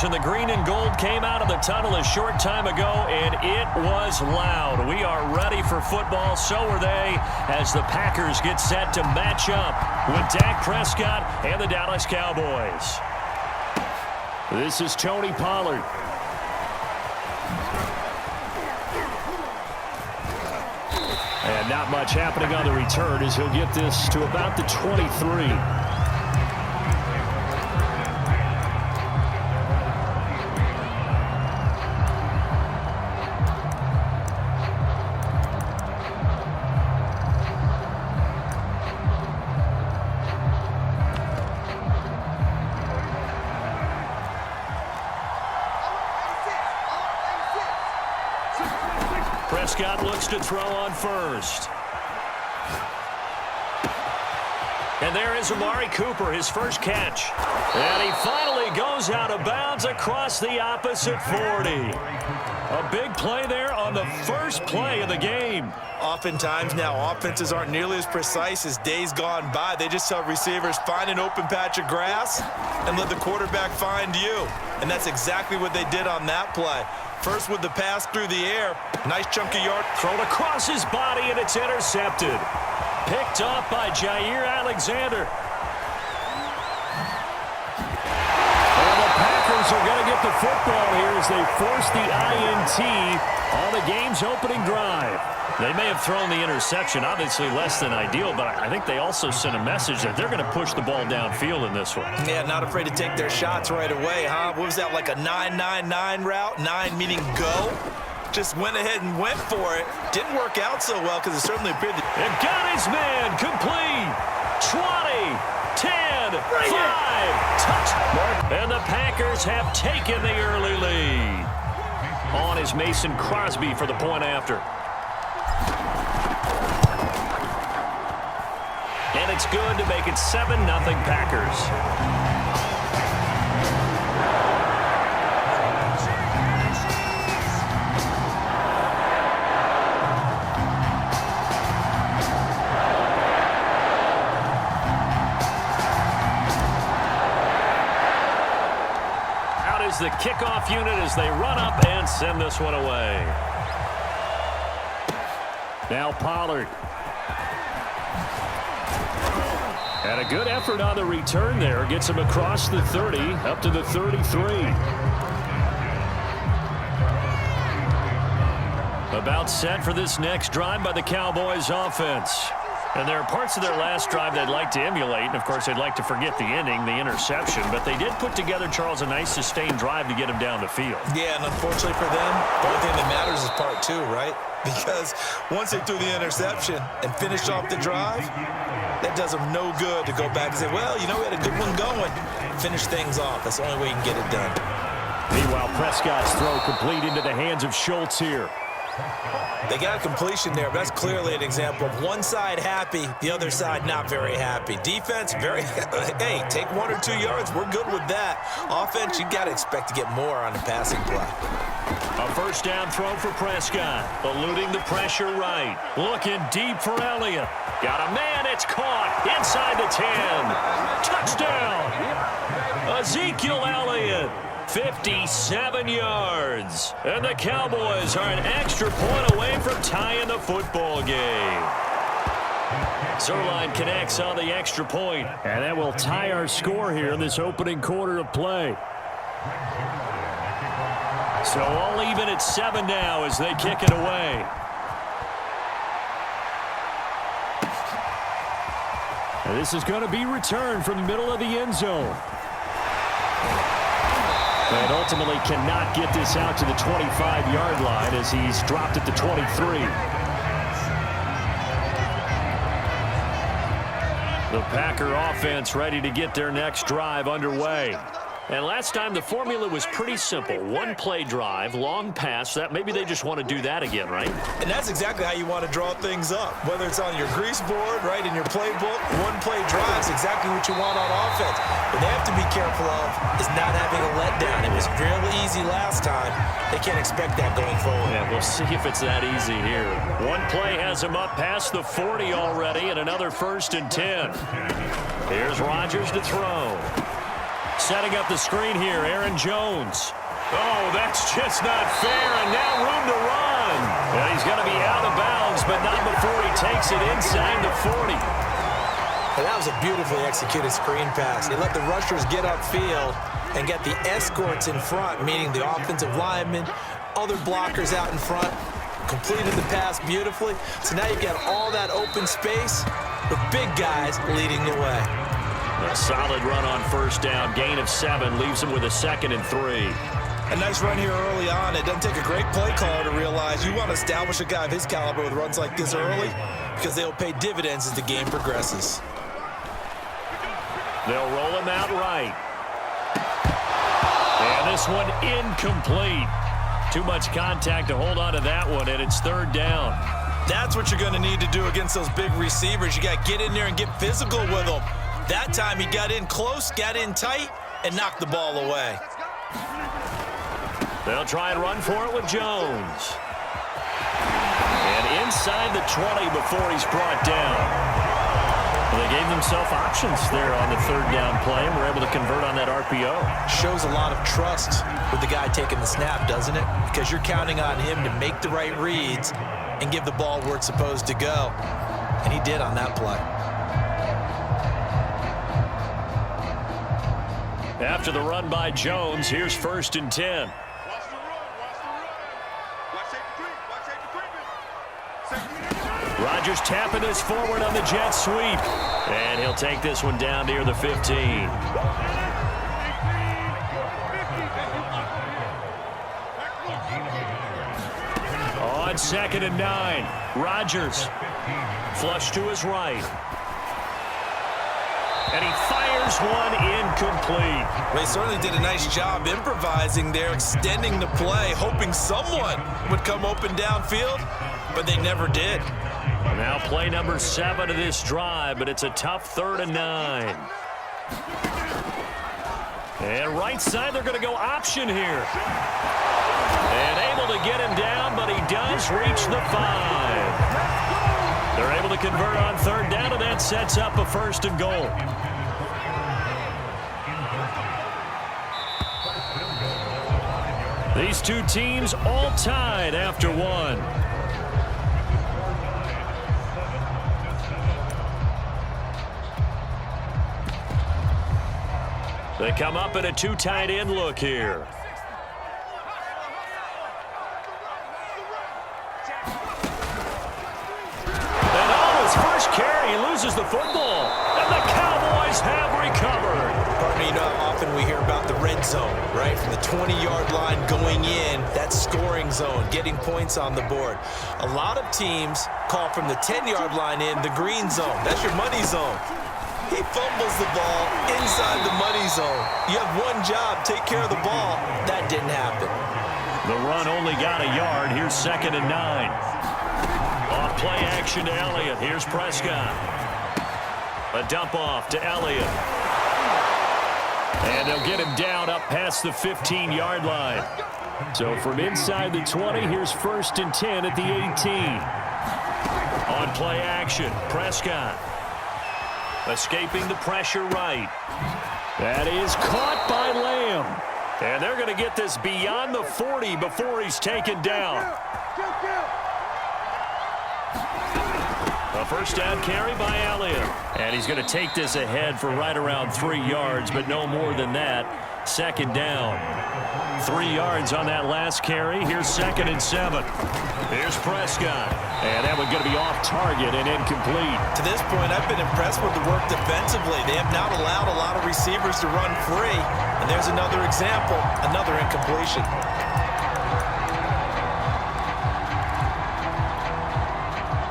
Cowboys, and the green and gold came out of the tunnel a short time ago, and it was loud. We are ready for football. So are they, as the Packers get set to match up with Dak Prescott and the Dallas Cowboys. This is Tony Pollard. And not much happening on the return as he'll get this to about the 23. Prescott looks to throw on first. And there is Amari Cooper, his first catch. And he finally goes out of bounds across the opposite 40. A big play there on the first play of the game. Oftentimes now, offenses aren't nearly as precise as days gone by. They just tell receivers, find an open patch of grass and let the quarterback find you. And that's exactly what they did on that play. First with the pass through the air. Nice chunk of yard. Thrown across his body, and it's intercepted. Picked off by Jair Alexander. And the Packers are going to get the football here as they force the INT on the game's opening drive. They may have thrown the interception, obviously less than ideal, but I think they also sent a message that they're going to push the ball downfield in this one. Yeah, not afraid to take their shots right away, huh? What was that, like a 9-9-9 route? 9 meaning go? Just went ahead and went for it. Didn't work out so well because it certainly appeared that... And got his man complete. 20, 10, 5, touchdown. And the Packers have taken the early lead. On is Mason Crosby for the point after. And it's good to make it 7-0 Packers. Out is the kickoff unit as they run up and send this one away. Now Pollard. And a good effort on the return there. Gets him across the 30, up to the 33. About set for this next drive by the Cowboys offense. And there are parts of their last drive they'd like to emulate. And, of course, they'd like to forget the ending, the interception. But they did put together, Charles, a nice sustained drive to get him down the field. Yeah, and unfortunately for them, the only thing that matters is part 2, right? Because once they threw the interception and finished off the drive, that does them no good to go back and say, well, you know, we had a good one going. Finish things off. That's the only way you can get it done. Meanwhile, Prescott's throw complete into the hands of Schultz here. They got a completion there, but that's clearly an example of one side happy, the other side not very happy. Defense, very, hey, take 1 or 2 yards. We're good with that. Offense, you got to expect to get more on the passing play. A first down throw for Prescott, eluding the pressure right. Looking deep for Elliott. Got a man, it's caught inside the 10. Touchdown! Ezekiel Elliott, 57 yards. And the Cowboys are an extra point away from tying the football game. Zerline connects on the extra point, and that will tie our score here in this opening quarter of play. So all even at 7 now as they kick it away. And this is going to be returned from the middle of the end zone. And ultimately cannot get this out to the 25-yard line as he's dropped at the 23. The Packer offense ready to get their next drive underway. And last time the formula was pretty simple. One-play drive, long pass. That maybe they just want to do that again, right? And that's exactly how you want to draw things up. Whether it's on your grease board, right, in your playbook, one-play drive is exactly what you want on offense. What they have to be careful of is not having a letdown. It was real easy last time. They can't expect that going forward. Yeah, we'll see if it's that easy here. One play has him up past the 40 already, and another 1st and 10. Here's Rodgers to throw. Setting up the screen here, Aaron Jones. Oh, that's just not fair, and now room to run. And he's going to be out of bounds, but not before he takes it inside the 40. And that was a beautifully executed screen pass. He let the rushers get upfield and get the escorts in front, meaning the offensive linemen, other blockers out in front, completed the pass beautifully. So now you've got all that open space with big guys leading the way. A solid run on first down. Gain of 7 leaves him with a 2nd and 3. A nice run here early on. It doesn't take a great play caller to realize you want to establish a guy of his caliber with runs like this early because they'll pay dividends as the game progresses. They'll roll him out right. And this one incomplete. Too much contact to hold on to that one, and it's 3rd down. That's what you're going to need to do against those big receivers. You got to get in there and get physical with them. That time he got in close, got in tight, and knocked the ball away. They'll try and run for it with Jones. And inside the 20 before he's brought down. Well, they gave themselves options there on the 3rd down play and were able to convert on that RPO. Shows a lot of trust with the guy taking the snap, doesn't it? Because you're counting on him to make the right reads and give the ball where it's supposed to go. And he did on that play. After the run by Jones, here's 1st and 10. Rodgers tapping this forward on the jet sweep. And he'll take this one down near the 15. On 2nd and 9, Rodgers flush to his right. And he fires one incomplete. They certainly did a nice job improvising there, extending the play, hoping someone would come open downfield, but they never did. Now play number 7 of this drive, but it's a tough 3rd and 9. And right side, they're going to go option here. And able to get him down, but he does reach the 5. They're able to convert on 3rd down, and that sets up a 1st and goal. These two teams all tied after 1. They come up in a 2 tight end look here. And on his first carry, he loses the football. And the Cowboys have recovered. Partner, you know how often we hear about the red zone, right? From the 20-yard line going in, that scoring zone, getting points on the board. A lot of teams call from the 10-yard line in the green zone. That's your money zone. He fumbles the ball inside the money zone. You have one job, take care of the ball. That didn't happen. The run only got a yard. Here's 2nd and 9. Off play action to Elliott. Here's Prescott. A dump off to Elliott. And they'll get him down up past the 15-yard line. So from inside the 20, here's 1st and 10 at the 18. On play action, Prescott. Escaping the pressure right. That is caught by Lamb. And they're going to get this beyond the 40 before he's taken down. A 1st down carry by Elliott. And he's going to take this ahead for right around 3 yards, but no more than that. 2nd down. 3 yards on that last carry. Here's 2nd and 7. Here's Prescott. And that one going to be off target and incomplete. To this point, I've been impressed with the work defensively. They have not allowed a lot of receivers to run free. And there's another example, another incompletion.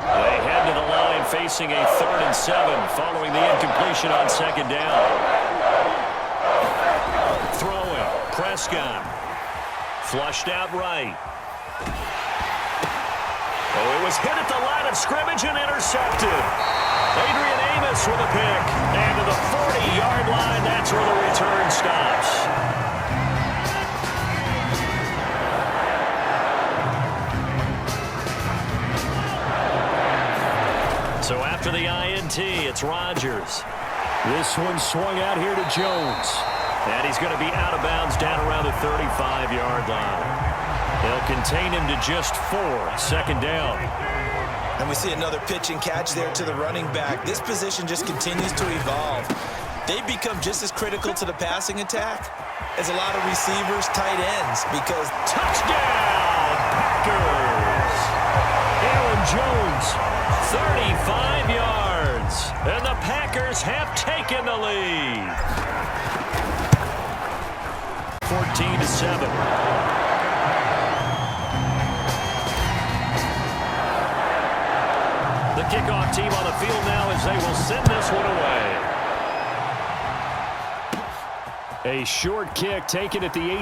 They head to the line facing a 3rd and 7 following the incompletion on 2nd down. Throwing, Prescott. Flushed out right. Oh, it was hit at the line of scrimmage and intercepted. Adrian Amos with a pick. And to the 40-yard line, that's where the return stops. So after the INT, it's Rodgers. This one swung out here to Jones. And he's going to be out of bounds down around the 35-yard line. They'll contain him to just 4. Second down. And we see another pitch and catch there to the running back. This position just continues to evolve. They become just as critical to the passing attack as a lot of receivers, tight ends, because touchdown, Packers! Aaron Jones, 35 yards, and the Packers have taken the lead. 14-7. The kickoff team on the field now as they will send this one away. A short kick taken at the 18.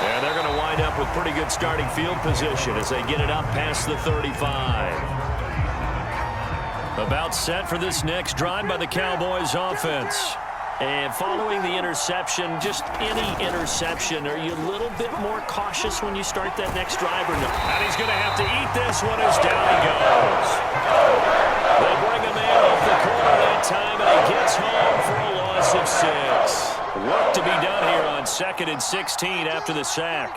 And they're going to wind up with pretty good starting field position as they get it up past the 35. About set for this next drive by the Cowboys offense. And following the interception, just any interception, are you a little bit more cautious when you start that next drive or no? And he's going to have to eat this one as down he goes. They bring him in off the corner that time, and he gets home for a loss of 6. Work to be done here on 2nd and 16 after the sack.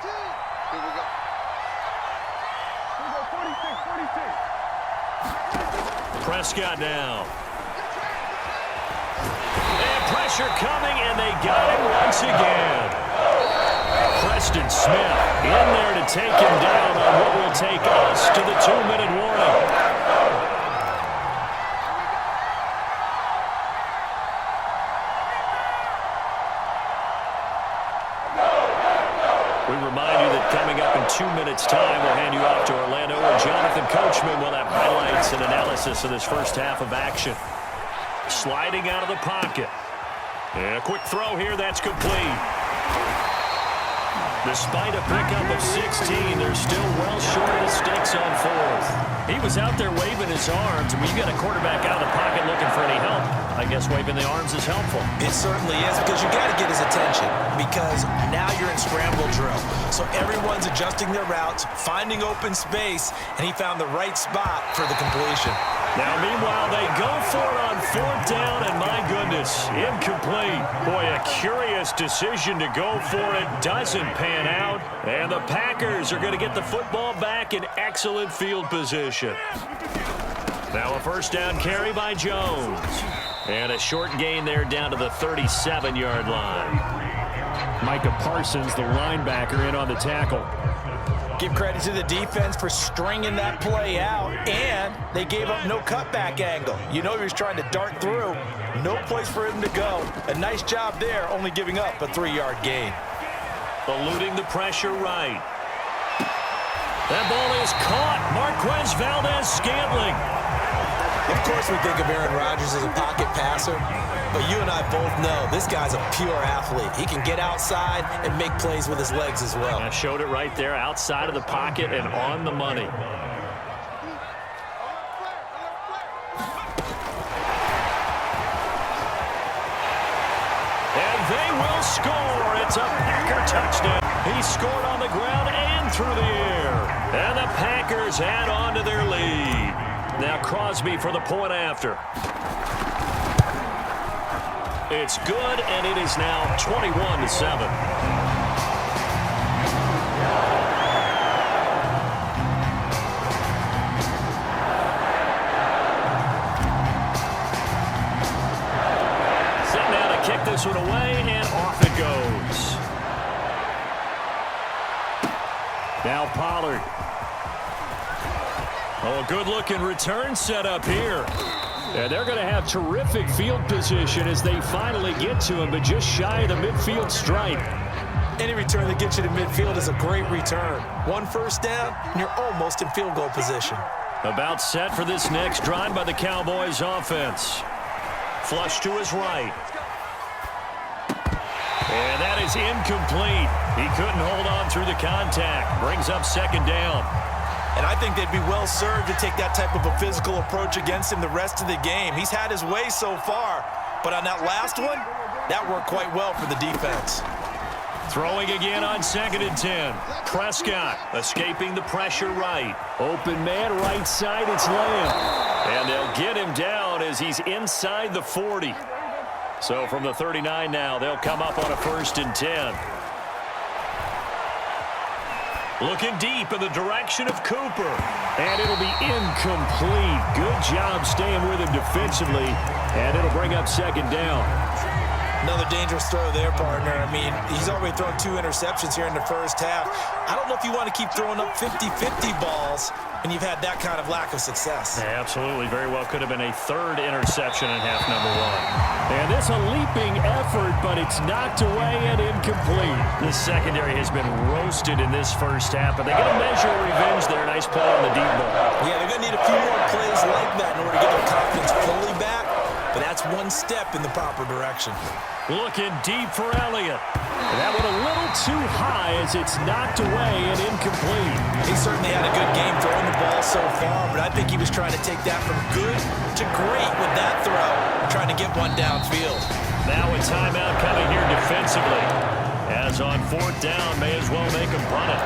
Prescott now. Pressure coming, and they got him once again. Preston Smith in there to take him down on what will take us to the 2-minute warning. We remind you that coming up in 2 minutes' time, we'll hand you off to Orlando, and Jonathan Coachman will have highlights and analysis of this first half of action. Sliding out of the pocket. And a quick throw here, that's complete. Despite a pickup of 16, they're still well short of the sticks on 4th. He was out there waving his arms, and when you got a quarterback out of the pocket looking for any help, I guess waving the arms is helpful. It certainly is, because you got to get his attention, because now you're in scramble drill. So everyone's adjusting their routes, finding open space, and he found the right spot for the completion. Now, meanwhile, they go for it on 4th down, and my goodness, incomplete. Boy, a curious decision to go for it. Doesn't pan out, and the Packers are going to get the football back in excellent field position. Now a first down carry by Jones. And a short gain there down to the 37-yard line. Micah Parsons, the linebacker, in on the tackle. Give credit to the defense for stringing that play out, and they gave up no cutback angle. You know he was trying to dart through. No place for him to go. A nice job there, only giving up a 3-yard gain. Eluding the pressure right. That ball is caught. Marquez Valdez-Scantling. Of course we think of Aaron Rodgers as a pocket passer, but you and I both know this guy's a pure athlete. He can get outside and make plays with his legs as well. I showed it right there, outside of the pocket and on the money. And they will score. It's a Packer touchdown. He scored on the ground and through the air. And the Packers add on to their lead. Now Crosby for the point after. It's good, and it is now 21-7. Sitting down to kick this one away, and off it goes. Now Pollard. Oh, a good-looking return set up here. And they're going to have terrific field position as they finally get to him, but just shy of the midfield stripe. Any return that gets you to midfield is a great return. 1 first down, and you're almost in field goal position. About set for this next drive by the Cowboys offense. Flush to his right. And that is incomplete. He couldn't hold on through the contact. Brings up second down. And I think they'd be well served to take that type of a physical approach against him the rest of the game. He's had his way so far, but on that last one, that worked quite well for the defense. Throwing again on 2nd and 10. Prescott escaping the pressure right. Open man right side, it's Lamb. And they'll get him down as he's inside the 40. So from the 39 now, they'll come up on a 1st and 10. Looking deep in the direction of Cooper. And it'll be incomplete. Good job staying with him defensively. And it'll bring up 2nd down. Another dangerous throw there, partner. I mean, he's already thrown 2 interceptions here in the first half. I don't know if you want to keep throwing up 50-50 balls and you've had that kind of lack of success. Yeah, absolutely. Very well could have been a 3rd interception in half number 1. And it's a leaping effort, but it's knocked away and incomplete. The secondary has been roasted in this first half, but they get a measure of revenge there. Nice play on the deep ball. Yeah, they're going to need a few more plays like that in order to get their confidence fully back, but that's one step in the proper direction. Looking deep for Elliott. That one a little too high as it's knocked away and incomplete. He certainly had a good game throwing the ball so far, but I think he was trying to take that from good to great with that throw, trying to get one downfield. Now a timeout coming here defensively. As on 4th down, may as well make him punt it.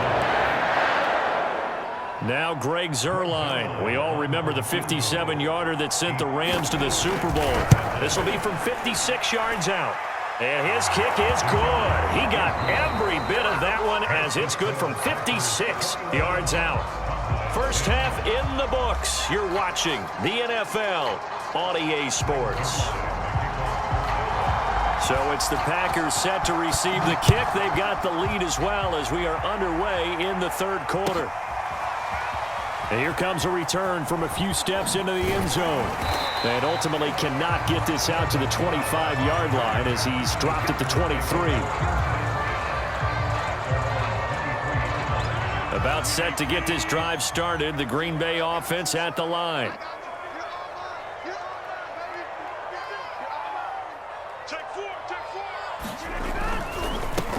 Now Greg Zuerlein. We all remember the 57-yarder that sent the Rams to the Super Bowl. This will be from 56 yards out. And his kick is good. He got every bit of that one as it's good from 56 yards out. First half in the books. You're watching the NFL on EA Sports. So it's the Packers set to receive the kick. They've got the lead as well as we are underway in the 3rd quarter. And here comes a return from a few steps into the end zone. And ultimately cannot get this out to the 25-yard line as he's dropped at the 23. About set to get this drive started. The Green Bay offense at the line.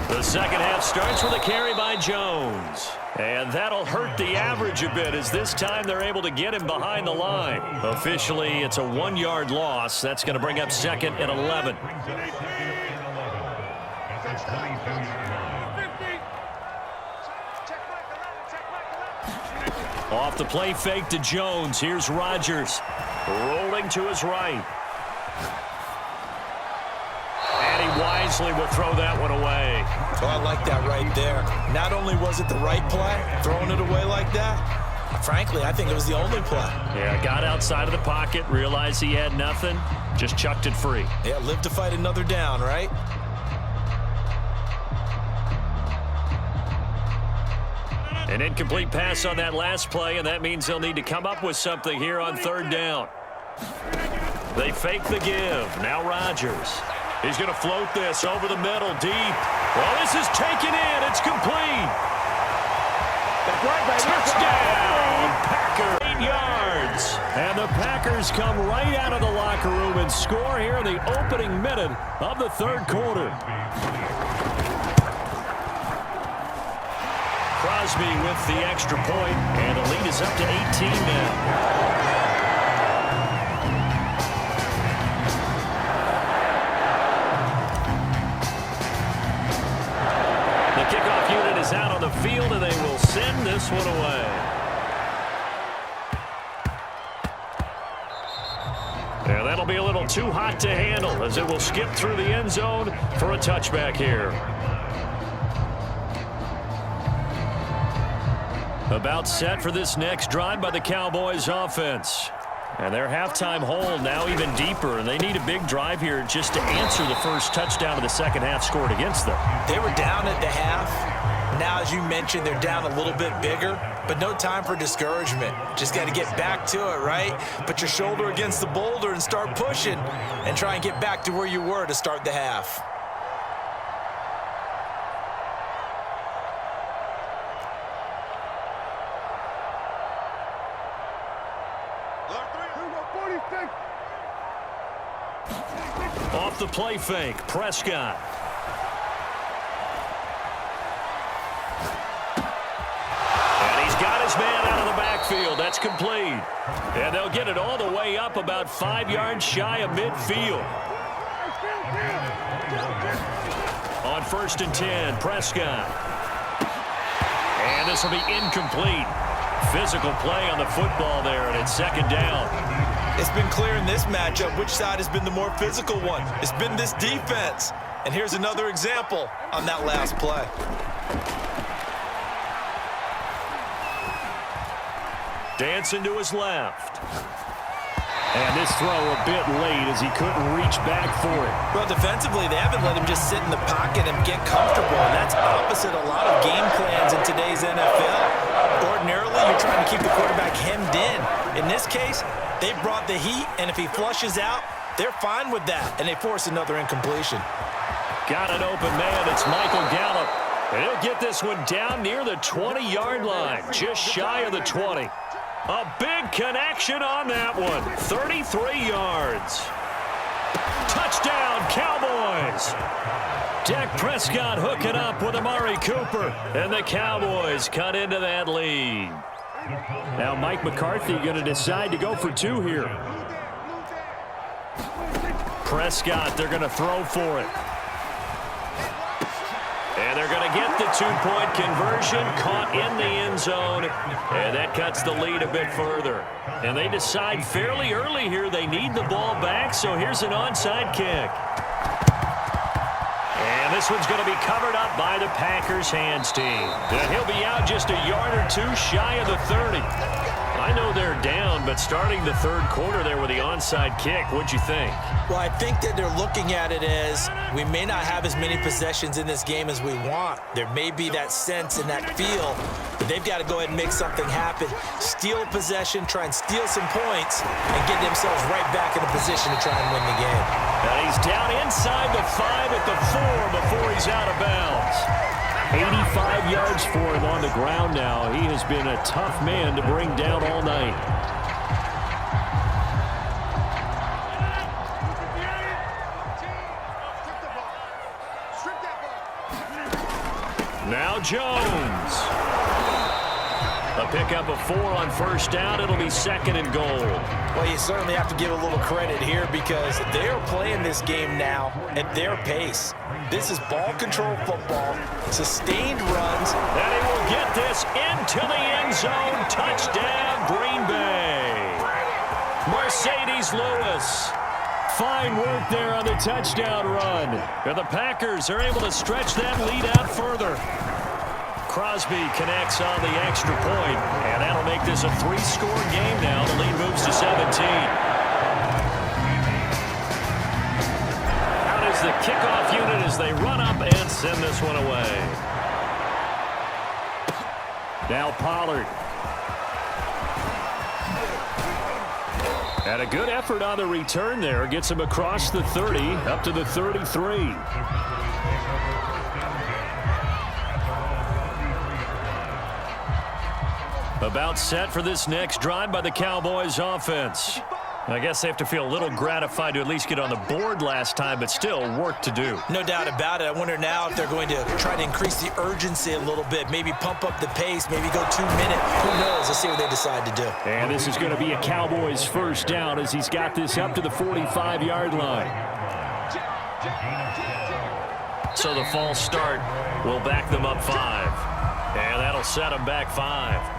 The second half starts with a carry by Jones. And that'll hurt the average a bit as this time they're able to get him behind the line. Officially, it's a 1-yard loss. That's going to bring up 2nd and 11. Off the play fake to Jones. Here's Rodgers. Rolling to his right. And he wisely will throw that one away. Oh, I like that right there. Not only was it the right play, throwing it away like that, frankly, I think it was the only play. Yeah, got outside of the pocket, realized he had nothing, just chucked it free. Yeah, live to fight another down, right? An incomplete pass on that last play, and that means they'll need to come up with something here on 3rd down. They fake the give. Now Rodgers. He's going to float this over the middle, deep. Well, this is taken in. It's complete. Touchdown, Packers. 8 yards. And the Packers come right out of the locker room and score here in the opening minute of the 3rd quarter. Crosby with the extra point, and the lead is up to 18 now. Kickoff unit is out on the field, and they will send this one away. Yeah, that'll be a little too hot to handle as it will skip through the end zone for a touchback here. About set for this next drive by the Cowboys offense. And their halftime hole now even deeper, and they need a big drive here just to answer the first touchdown of the second half scored against them. They were down at the half. Now, as you mentioned, they're down a little bit bigger, but no time for discouragement. Just got to get back to it, right? Put your shoulder against the boulder and start pushing and try and get back to where you were to start the half. Off the play fake, Prescott. And he's got his man out of the backfield. That's complete. And they'll get it all the way up about 5 yards shy of midfield. On 1st and 10, Prescott. And this will be incomplete. Physical play on the football there, and it's 2nd down. It's been clear in this matchup which side has been the more physical one. It's been this defense. And here's another example on that last play. Dancing to his left. And this throw a bit late as he couldn't reach back for it. Well, defensively, they haven't let him just sit in the pocket and get comfortable, and that's opposite a lot of game plans in today's NFL. Ordinarily, you're trying to keep the quarterback hemmed in. In this case, they brought the heat, and if he flushes out, they're fine with that, and they force another incompletion. Got an open man. It's Michael Gallup. And he'll get this one down near the 20-yard line, just shy of the 20. A big connection on that one. 33 yards. Touchdown, Cowboys. Dak Prescott hooking up with Amari Cooper. And the Cowboys cut into that lead. Now Mike McCarthy going to decide to go for two here. Prescott, they're going to throw for it. And they're going to get the two-point conversion, caught in the end zone, and that cuts the lead a bit further. And they decide fairly early here they need the ball back, so here's an onside kick. And this one's going to be covered up by the Packers hands team. And he'll be out just a yard or two shy of the 30. I know they're down, but starting the third quarter there with the onside kick, what'd you think? Well, I think that they're looking at it as we may not have as many possessions in this game as we want. There may be that sense and that feel, but they've got to go ahead and make something happen. Steal a possession, try and steal some points, and get themselves right back in a position to try and win the game. And he's down inside the 5 at the 4 before he's out of bounds. 85 yards for him on the ground now. He has been a tough man to bring down all night. Now Jones. A pickup of 4 on first down. It'll be second and goal. Well, you certainly have to give a little credit here because they're playing this game now at their pace. This is ball control football, sustained runs. And he will get this into the end zone. Touchdown, Green Bay. Mercedes Lewis. Fine work there on the touchdown run. And the Packers are able to stretch that lead out further. Crosby connects on the extra point, and that'll make this a 3-score game now. The lead moves to 17. Out is the kickoff unit as they run up and send this one away. Now Pollard. And a good effort on the return there. Gets him across the 30, up to the 33. About set for this next drive by the Cowboys offense. I guess they have to feel a little gratified to at least get on the board last time, but still work to do. No doubt about it. I wonder now if they're going to try to increase the urgency a little bit, maybe pump up the pace, maybe go 2 minutes. Who knows? Let's see what they decide to do. And this is going to be a Cowboys first down as he's got this up to the 45-yard line. So the false start will back them up 5. And that'll set them back 5.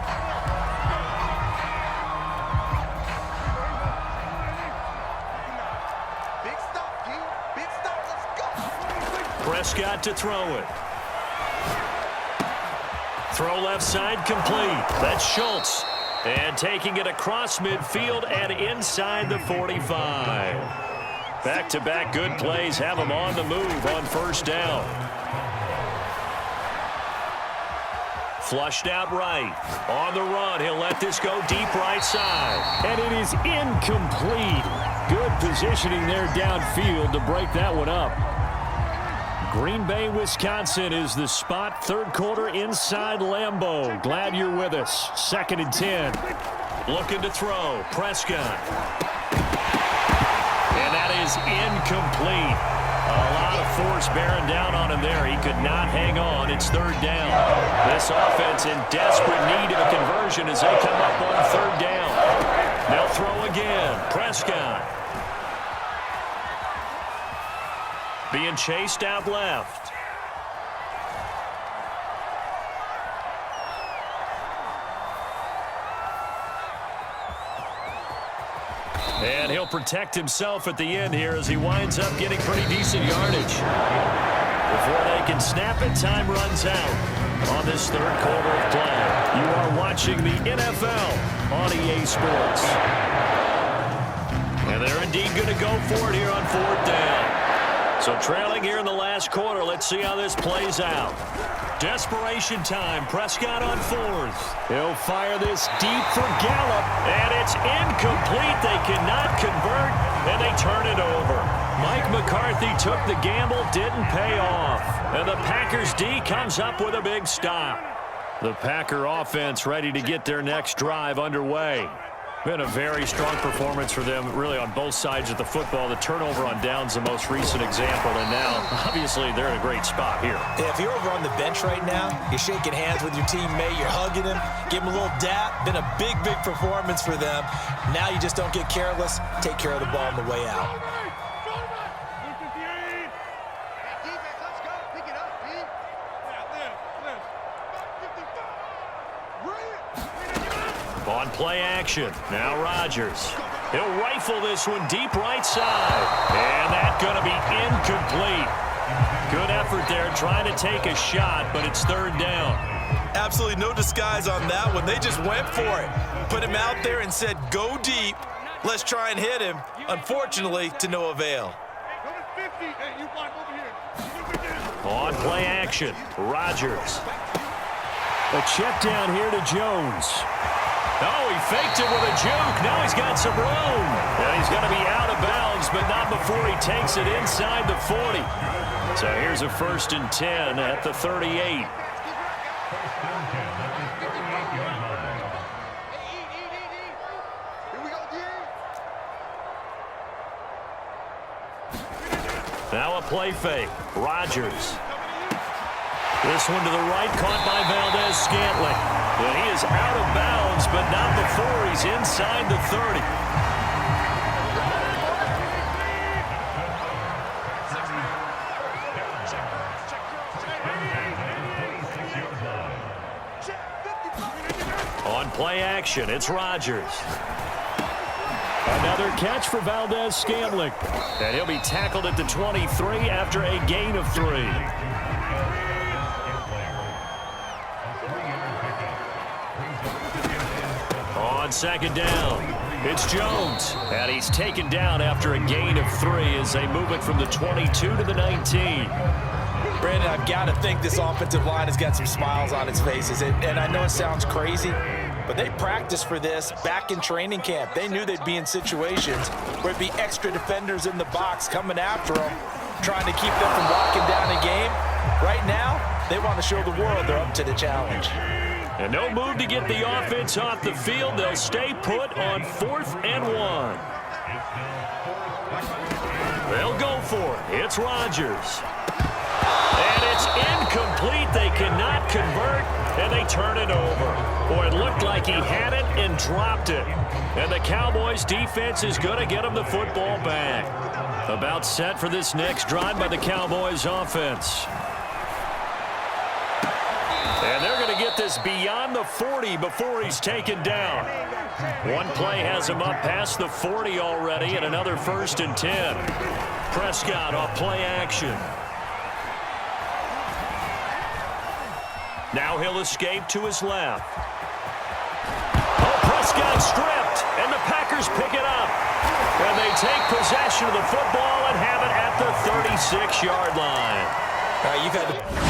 Prescott to throw it. Throw left side complete. That's Schultz. And taking it across midfield and inside the 45. Back-to-back good plays have him on the move on first down. Flushed out right. On the run, he'll let this go deep right side. And it is incomplete. Good positioning there downfield to break that one up. Green Bay, Wisconsin is the spot. Third quarter inside Lambeau. Glad you're with us. 2nd and 10. Looking to throw. Prescott. And that is incomplete. A lot of force bearing down on him there. He could not hang on. It's 3rd down. This offense in desperate need of a conversion as they come up on 3rd down. Now throw again. Prescott. Being chased out left. protect himself at the end here as he winds up getting pretty decent yardage. Before they can snap it, time runs out on this third quarter of play. You are watching the NFL on EA Sports. And they're indeed going to go for it here on fourth down. So trailing here in the last quarter, let's see how this plays out. Desperation time, Prescott on fourth. He'll fire this deep for Gallup, and it's incomplete. They cannot convert, and they turn it over. Mike McCarthy took the gamble, didn't pay off. And the Packers D comes up with a big stop. The Packer offense ready to get their next drive underway. Been a very strong performance for them, really, on both sides of the football. The turnover on downs the most recent example, and now, obviously, they're in a great spot here. Yeah, if you're over on the bench right now, you're shaking hands with your teammate, you're hugging him, give him a little dap. Been a big, big performance for them. Now you just don't get careless. Take care of the ball on the way out. On play action, now Rodgers. He'll rifle this one deep right side. And that's going to be incomplete. Good effort there trying to take a shot, but it's third down. Absolutely no disguise on that one. They just went for it. Put him out there and said, go deep. Let's try and hit him. Unfortunately, to no avail. On play action, Rodgers. A check down here to Jones. Oh, he faked it with a juke. Now he's got some room. And he's going to be out of bounds, but not before he takes it inside the 40. So here's a 1st and 10 at the 38. Now a play fake. Rodgers. This one to the right, caught by Valdez-Scantling. And he is out of bounds, but not before he's inside the 30. On play action, it's Rodgers. Another catch for Valdez-Scantling. And he'll be tackled at the 23 after a gain of 3. On second down, it's Jones. And he's taken down after a gain of 3 as they move it from the 22 to the 19. Brandon, I've got to think this offensive line has got some smiles on its faces. And I know it sounds crazy, but they practiced for this back in training camp. They knew they'd be in situations where it'd be extra defenders in the box coming after them, trying to keep them from locking down a game. Right now, they want to show the world they're up to the challenge. And no move to get the offense off the field. They'll stay put on 4th and 1. They'll go for it. It's Rodgers. And it's incomplete. They cannot convert, and they turn it over. Boy, it looked like he had it and dropped it. And the Cowboys defense is going to get him the football back. About set for this next drive by the Cowboys offense. And they're going to get this beyond the 40 before he's taken down. One play has him up past the 40 already, and another 1st and 10. Prescott off play action. Now he'll escape to his left. Oh, Prescott stripped, and the Packers pick it up. And they take possession of the football and have it at the 36-yard line. You've had to